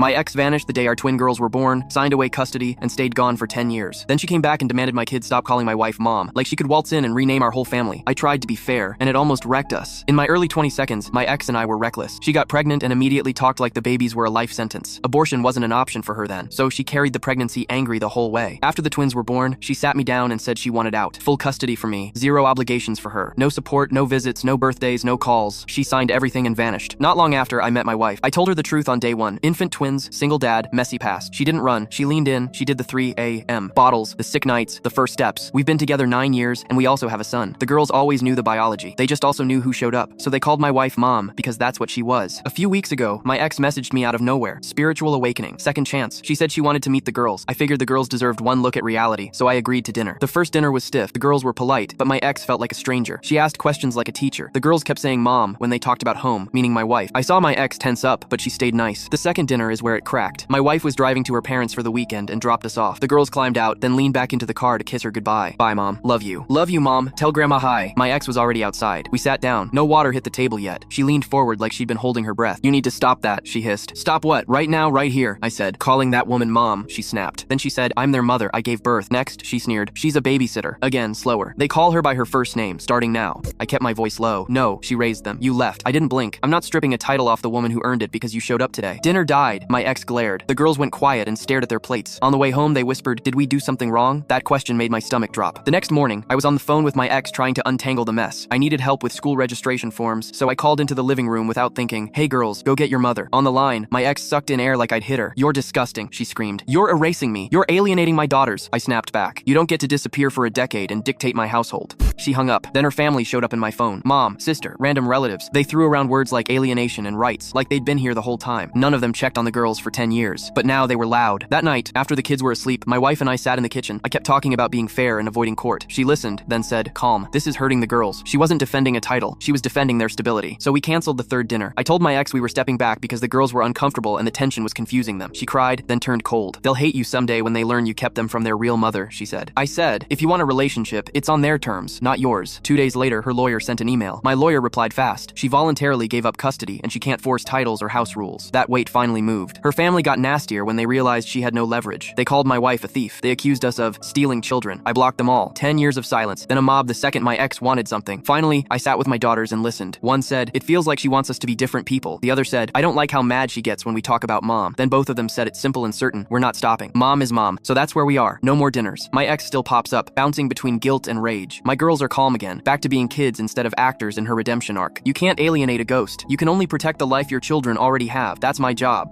My ex vanished the day our twin girls were born, signed away custody, and stayed gone for 10 years. Then she came back and demanded my kids stop calling my wife Mom, like she could waltz in and rename our whole family. I tried to be fair, and it almost wrecked us. In my early 20 seconds, my ex and I were reckless. She got pregnant and immediately talked like the babies were a life sentence. Abortion wasn't an option for her then, so she carried the pregnancy angry the whole way. After the twins were born, she sat me down and said she wanted out. Full custody for me, zero obligations for her. No support, no visits, no birthdays, no calls. She signed everything and vanished. Not long after, I met my wife. I told her the truth on day one. Infant twins, single dad, messy past. She didn't run. She leaned in. She did the 3 a.m. bottles, the sick nights, the first steps. We've been together 9 years, and we also have a son. The girls always knew the biology. They just also knew who showed up. So they called my wife Mom, because that's what she was. A few weeks ago, my ex messaged me out of nowhere. Spiritual awakening. Second chance. She said she wanted to meet the girls. I figured the girls deserved one look at reality, so I agreed to dinner. The first dinner was stiff. The girls were polite, but my ex felt like a stranger. She asked questions like a teacher. The girls kept saying Mom when they talked about home, meaning my wife. I saw my ex tense up, but she stayed nice. The second dinner is where it cracked. My wife was driving to her parents for the weekend and dropped us off. The girls climbed out, then leaned back into the car to kiss her goodbye. Bye, Mom. Love you. Love you, Mom. Tell Grandma hi. My ex was already outside. We sat down. No water hit the table yet. She leaned forward like she'd been holding her breath. You need to stop that, she hissed. Stop what? Right now, right here, I said. Calling that woman Mom, she snapped. Then she said, I'm their mother. I gave birth. Next, she sneered. She's a babysitter. Again, slower. They call her by her first name, starting now. I kept my voice low. No, she raised them. You left. I didn't blink. I'm not stripping a title off the woman who earned it because you showed up today. Dinner died. My ex glared. The girls went quiet and stared at their plates. On the way home, they whispered, did we do something wrong? That question made my stomach drop. The next morning, I was on the phone with my ex trying to untangle the mess. I needed help with school registration forms, so I called into the living room without thinking, hey girls, go get your mother. On the line, my ex sucked in air like I'd hit her. You're disgusting, she screamed. You're erasing me. You're alienating my daughters. I snapped back. You don't get to disappear for a decade and dictate my household. She hung up. Then her family showed up in my phone. Mom, sister, random relatives. They threw around words like alienation and rights, like they'd been here the whole time. None of them checked on the girls for 10 years. But now they were loud. That night, after the kids were asleep, my wife and I sat in the kitchen. I kept talking about being fair and avoiding court. She listened, then said, calm. This is hurting the girls. She wasn't defending a title. She was defending their stability. So we canceled the third dinner. I told my ex we were stepping back because the girls were uncomfortable and the tension was confusing them. She cried, then turned cold. They'll hate you someday when they learn you kept them from their real mother, she said. I said, if you want a relationship, it's on their terms, not yours. 2 days later, her lawyer sent an email. My lawyer replied fast. She voluntarily gave up custody and she can't force titles or house rules. That weight finally moved. Her family got nastier when they realized she had no leverage. They called my wife a thief. They accused us of stealing children. I blocked them all. 10 years of silence. Then a mob the second my ex wanted something. Finally, I sat with my daughters and listened. One said, it feels like she wants us to be different people. The other said, I don't like how mad she gets when we talk about Mom. Then both of them said it simple and certain. We're not stopping. Mom is Mom. So that's where we are. No more dinners. My ex still pops up, bouncing between guilt and rage. My girls are calm again, back to being kids instead of actors in her redemption arc. You can't alienate a ghost. You can only protect the life your children already have. That's my job.